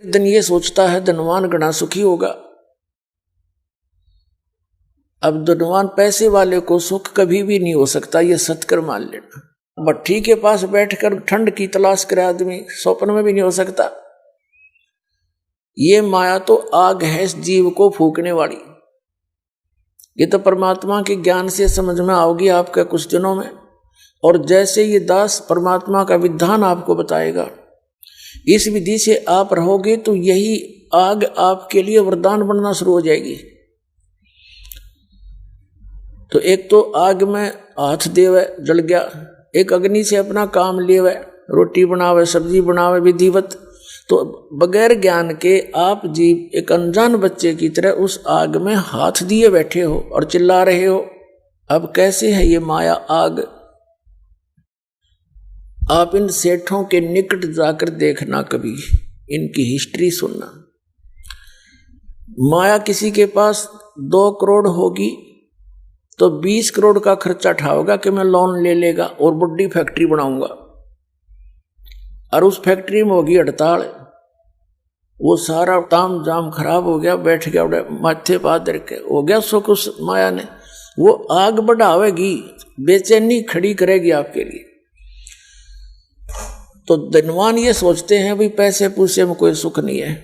दिन ये सोचता है धनवान घना सुखी होगा। अब धनवान पैसे वाले को सुख कभी भी नहीं हो सकता, ये सत्कर मान लेना। भट्ठी के पास बैठकर ठंड की तलाश करे आदमी, स्वप्न में भी नहीं हो सकता। ये माया तो आग है इस जीव को फूकने वाली। ये तो परमात्मा के ज्ञान से समझ में आओगी आपके कुछ दिनों में। और जैसे ये दास परमात्मा का विधान आपको बताएगा, इस विधि से आप रहोगे तो यही आग आपके लिए वरदान बनना शुरू हो जाएगी। तो एक तो आग में हाथ देवे जल गया, एक अग्नि से अपना काम लेवे, रोटी बनावे, सब्जी बनावे विधिवत। तो बगैर ज्ञान के आप जीव एक अनजान बच्चे की तरह उस आग में हाथ दिए बैठे हो और चिल्ला रहे हो। अब कैसे है ये माया आग? आप इन सेठों के निकट जाकर देखना, कभी इनकी हिस्ट्री सुनना। माया किसी के पास 2 करोड़ होगी तो 20 करोड़ का खर्चा उठाओगा कि मैं लोन ले लेगा और बड़ी फैक्ट्री बनाऊंगा, और उस फैक्ट्री में होगी हड़ताल। वो सारा ताम जाम खराब हो गया, बैठ गया माथे पादर के, हो गया सुख उस माया ने। वो आग बढ़ावेगी, बेचैनी खड़ी करेगी आपके लिए। तो धनवान ये सोचते हैं भाई पैसे पूसे में कोई सुख नहीं है,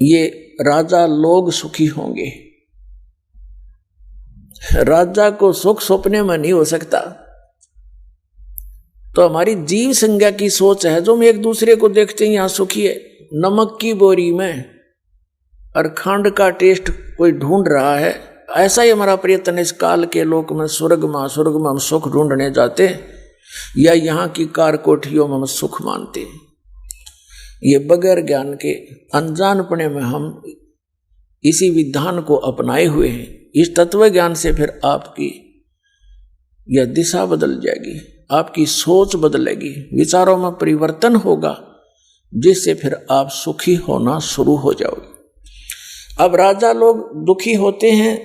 ये राजा लोग सुखी होंगे। राजा को सुख सपने में नहीं हो सकता। तो हमारी जीव संज्ञा की सोच है, जो हम एक दूसरे को देखते हैं यहां सुखी है, नमक की बोरी में और खंड का टेस्ट कोई ढूंढ रहा है। ऐसा ही हमारा प्रयत्न इस काल के लोक में, स्वर्ग में हम सुख ढूंढने जाते हैं, या यहाँ की कार कोठरियों में हम सुख मानते हैं। ये बगैर ज्ञान के अनजानपने में हम इसी विधान को अपनाए हुए हैं। इस तत्व ज्ञान से फिर आपकी यह दिशा बदल जाएगी, आपकी सोच बदलेगी, विचारों में परिवर्तन होगा, जिससे फिर आप सुखी होना शुरू हो जाओगे। अब राजा लोग दुखी होते हैं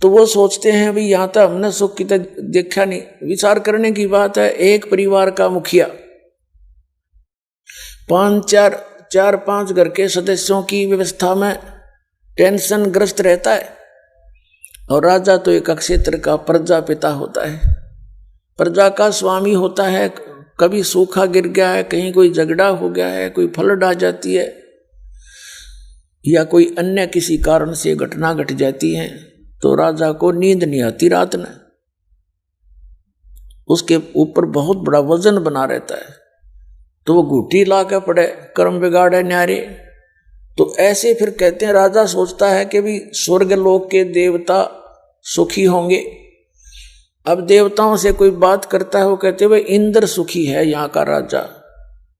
तो वो सोचते हैं भाई यहां तक हमने सुख की देखा नहीं। विचार करने की बात है, एक परिवार का मुखिया 4-5 घर के सदस्यों की व्यवस्था में टेंशन ग्रस्त रहता है, और राजा तो एक क्षेत्र का प्रजा पिता होता है, प्रजा का स्वामी होता है। कभी सूखा गिर गया है, कहीं कोई झगड़ा हो गया है, कोई फ्लड आ जाती है, या कोई अन्य किसी कारण से घटना घट जाती है, तो राजा को नींद नहीं आती रात में। उसके ऊपर बहुत बड़ा वजन बना रहता है, तो वो घूटी ला के पड़े, कर्म बिगाड़े न्यारे। तो ऐसे फिर कहते हैं, राजा सोचता है कि भी स्वर्ग लोक के देवता सुखी होंगे। अब देवताओं से कोई बात करता है, वो कहते हैं भाई इंद्र सुखी है यहाँ का राजा,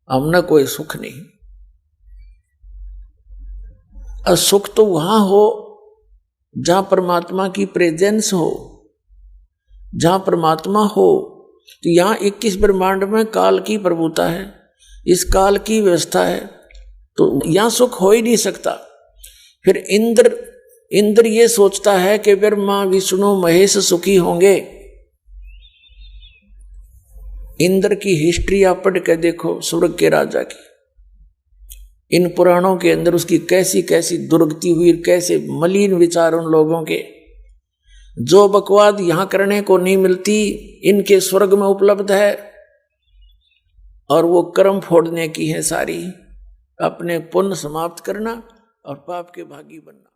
हमने कोई सुख नहीं। और सुख तो वहां हो जहां परमात्मा की प्रेजेंस हो, जहां परमात्मा हो। तो यहां 21 ब्रह्मांड में काल की प्रभुता है, इस काल की व्यवस्था है, तो यहां सुख हो ही नहीं सकता। फिर इंद्र ये सोचता है कि ब्रह्मा विष्णु महेश सुखी होंगे। इंद्र की हिस्ट्री आप पढ़ के देखो, स्वर्ग के राजा की, इन पुराणों के अंदर उसकी कैसी कैसी दुर्गति हुई, कैसे मलिन विचार उन लोगों के। जो बकवाद यहां करने को नहीं मिलती, इनके स्वर्ग में उपलब्ध है, और वो कर्म फोड़ने की है सारी, अपने पुण्य समाप्त करना और पाप के भागी बनना।